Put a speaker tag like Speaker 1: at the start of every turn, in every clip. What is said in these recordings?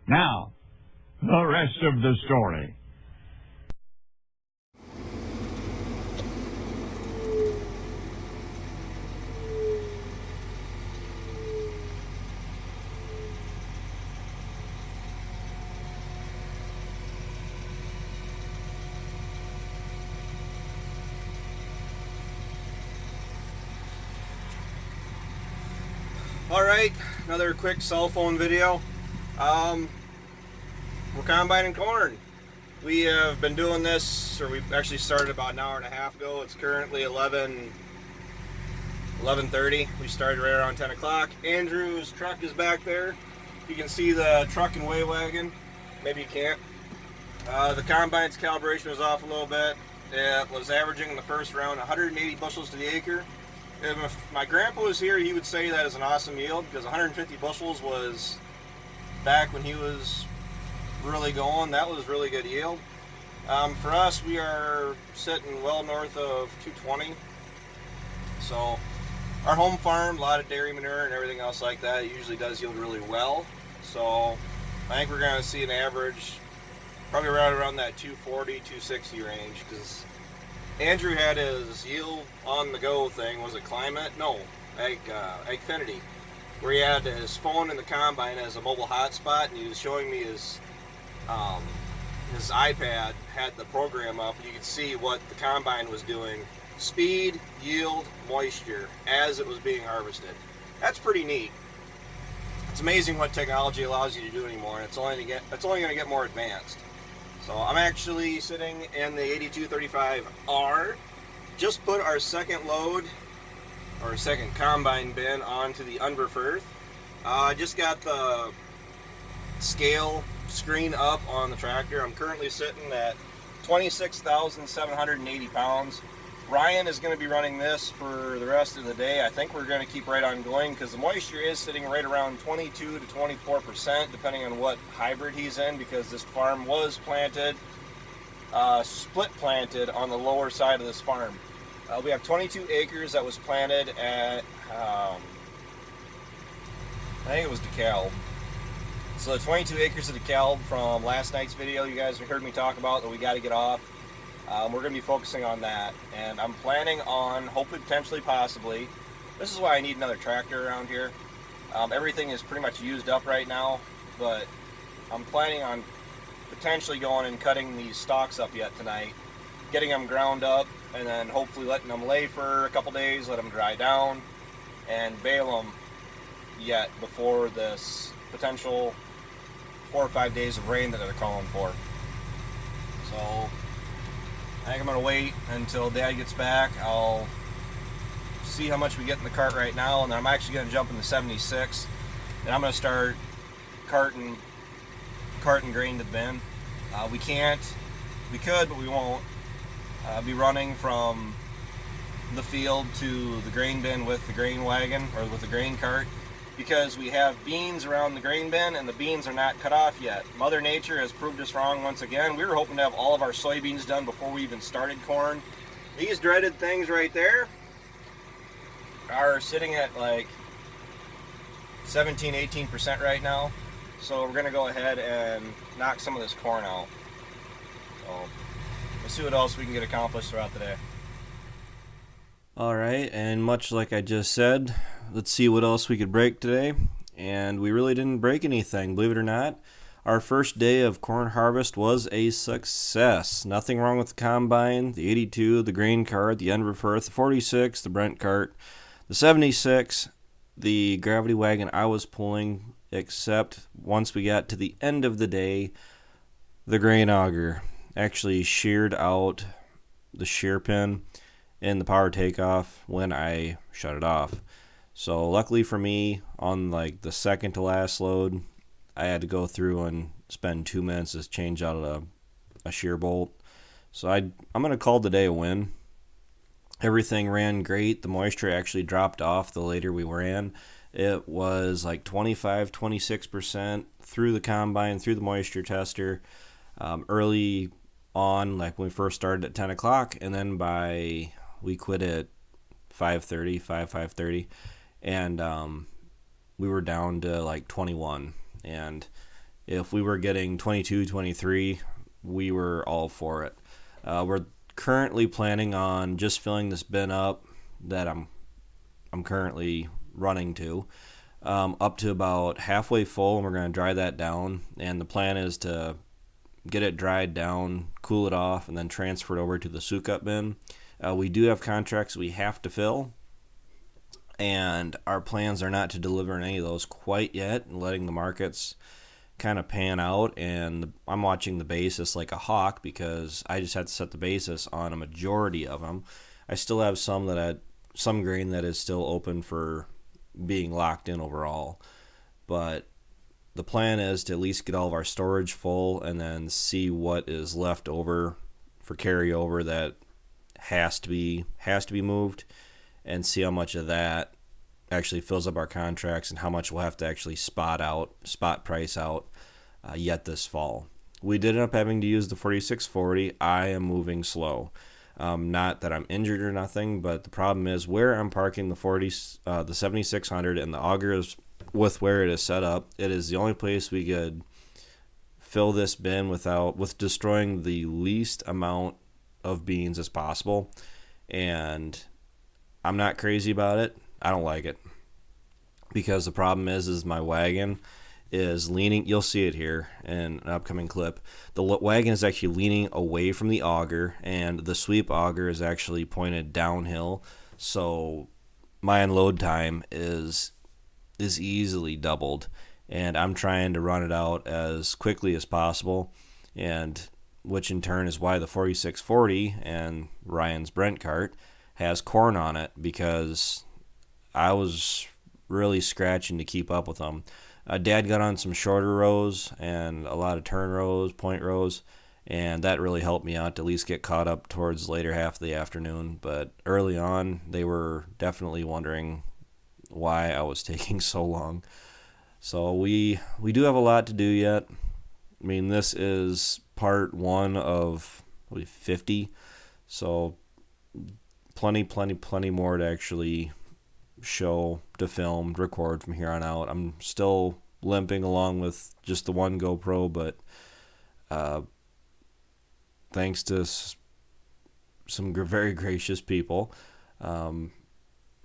Speaker 1: Now, the rest of the story.
Speaker 2: Alright, another quick cell phone video. We're combining corn. We have been doing this, or we actually started about an hour and a half ago. It's currently 11:30. We started right around 10 o'clock. Andrew's truck is back there. You can see the truck and weigh wagon. Maybe you can't. The combine's calibration was off a little bit. It was averaging in the first round 180 bushels to the acre. If my grandpa was here, he would say that is an awesome yield, because 150 bushels was, back when he was really going, that was really good yield. For us, we are sitting well north of 220. So our home farm, a lot of dairy manure and everything else like that, it usually does yield really well. So I think we're going to see an average probably right around that 240, 260 range, because Andrew had his yield on the go thing. Was it Climate? No, Agfinity, where he had his phone in the combine as a mobile hotspot, and he was showing me his iPad had the program up, and you could see what the combine was doing: speed, yield, moisture, as it was being harvested. That's pretty neat. It's amazing what technology allows you to do anymore, and it's only going to get more advanced. So I'm actually sitting in the 8235R. Just put our second load, or second combine bin, onto the Unverferth. I just got the scale screen up on the tractor. I'm currently sitting at 26,780 pounds. Ryan is going to be running this for the rest of the day. I think we're going to keep right on going, because the moisture is sitting right around 22 to 24%, depending on what hybrid he's in, because this farm was planted, split planted on the lower side of this farm. We have 22 acres that was planted at, I think it was DeKalb. So the 22 acres of DeKalb from last night's video you guys heard me talk about that we got to get off. We're going to be focusing on that, and I'm planning on, hopefully, potentially, possibly, this is why I need another tractor around here. Everything is pretty much used up right now, but I'm planning on potentially going and cutting these stalks up yet tonight, getting them ground up, and then hopefully letting them lay for a couple days, let them dry down, and bale them yet before this potential 4 or 5 days of rain that they're calling for. So I think I'm going to wait until Dad gets back. I'll see how much we get in the cart right now, and then I'm actually going to jump in the 76, and I'm going to start carting grain to the bin. We could, but we won't, be running from the field to the grain bin with the grain wagon, or with the grain cart, because we have beans around the grain bin, and the beans are not cut off yet. Mother Nature has proved us wrong once again. We were hoping to have all of our soybeans done before we even started corn. These dreaded things right there are sitting at like 17-18% right now. So we're going to go ahead and knock some of this corn out. So we'll see what else we can get accomplished throughout the day.
Speaker 3: Alright, and much like I just said, let's see what else we could break today. And we really didn't break anything, believe it or not. Our first day of corn harvest was a success. Nothing wrong with the combine, the 82, the grain cart, the Unverferth, the 46, the Brent cart, the 76, the gravity wagon I was pulling, except once we got to the end of the day, the grain auger actually sheared out the shear pin in the power takeoff when I shut it off. So luckily for me, on like the second to last load, I had to go through and spend 2 minutes to change out a shear bolt. So I'm going to call today a win. Everything ran great. The moisture actually dropped off the later we ran. It was like 25-26% through the combine, through the moisture tester, early on, like when we first started at 10 o'clock, and then we quit at 5:30, and we were down to like 21. And If we were getting 22, 23, we were all for it. We're currently planning on just filling this bin up that I'm currently running to, up to about halfway full, and we're going to dry that down. And the plan is to get it dried down, cool it off, and then transfer it over to the soak-up bin. We do have contracts we have to fill, and our plans are not to deliver any of those quite yet, and letting the markets kind of pan out. And I'm watching the basis like a hawk, because I just had to set the basis on a majority of them. I still have some grain that is still open for being locked in overall, but the plan is to at least get all of our storage full and then see what is left over for carryover that has to be moved, and see how much of that actually fills up our contracts and how much we'll have to actually spot price out yet this fall. We did end up having to use the 4640. I am moving slow. Not that I'm injured or nothing, but the problem is where I'm parking the 7600 and the auger is with where it is set up. It is the only place we could fill this bin with destroying the least amount of beans as possible. And I'm not crazy about it. I don't like it, because the problem is my wagon is leaning. You'll see it here in an upcoming clip. The wagon is actually leaning away from the auger, and the sweep auger is actually pointed downhill, so my unload time is easily doubled, and I'm trying to run it out as quickly as possible, and which in turn is why the 4640 and Ryan's Brent cart has corn on it, because I was really scratching to keep up with them. Dad got on some shorter rows and a lot of turn rows, point rows, and that really helped me out to at least get caught up towards the later half of the afternoon. But early on, they were definitely wondering why I was taking so long. So we do have a lot to do yet. I mean, this is part 1 of 50, so plenty more to actually show, to film, record from here on out. I'm still limping along with just the one GoPro, but thanks to some very gracious people, I'm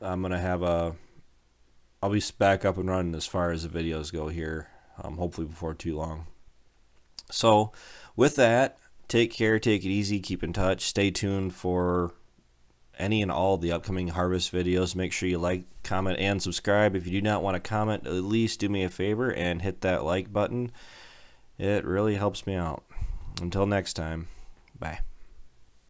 Speaker 3: gonna have I'll be back up and running as far as the videos go here, hopefully before too long. So with that, take care, take it easy, keep in touch, stay tuned for any and all the upcoming harvest videos. Make sure you like, comment, and subscribe. If you do not want to comment, at least do me a favor and hit that like button. It really helps me out. Until next time, bye.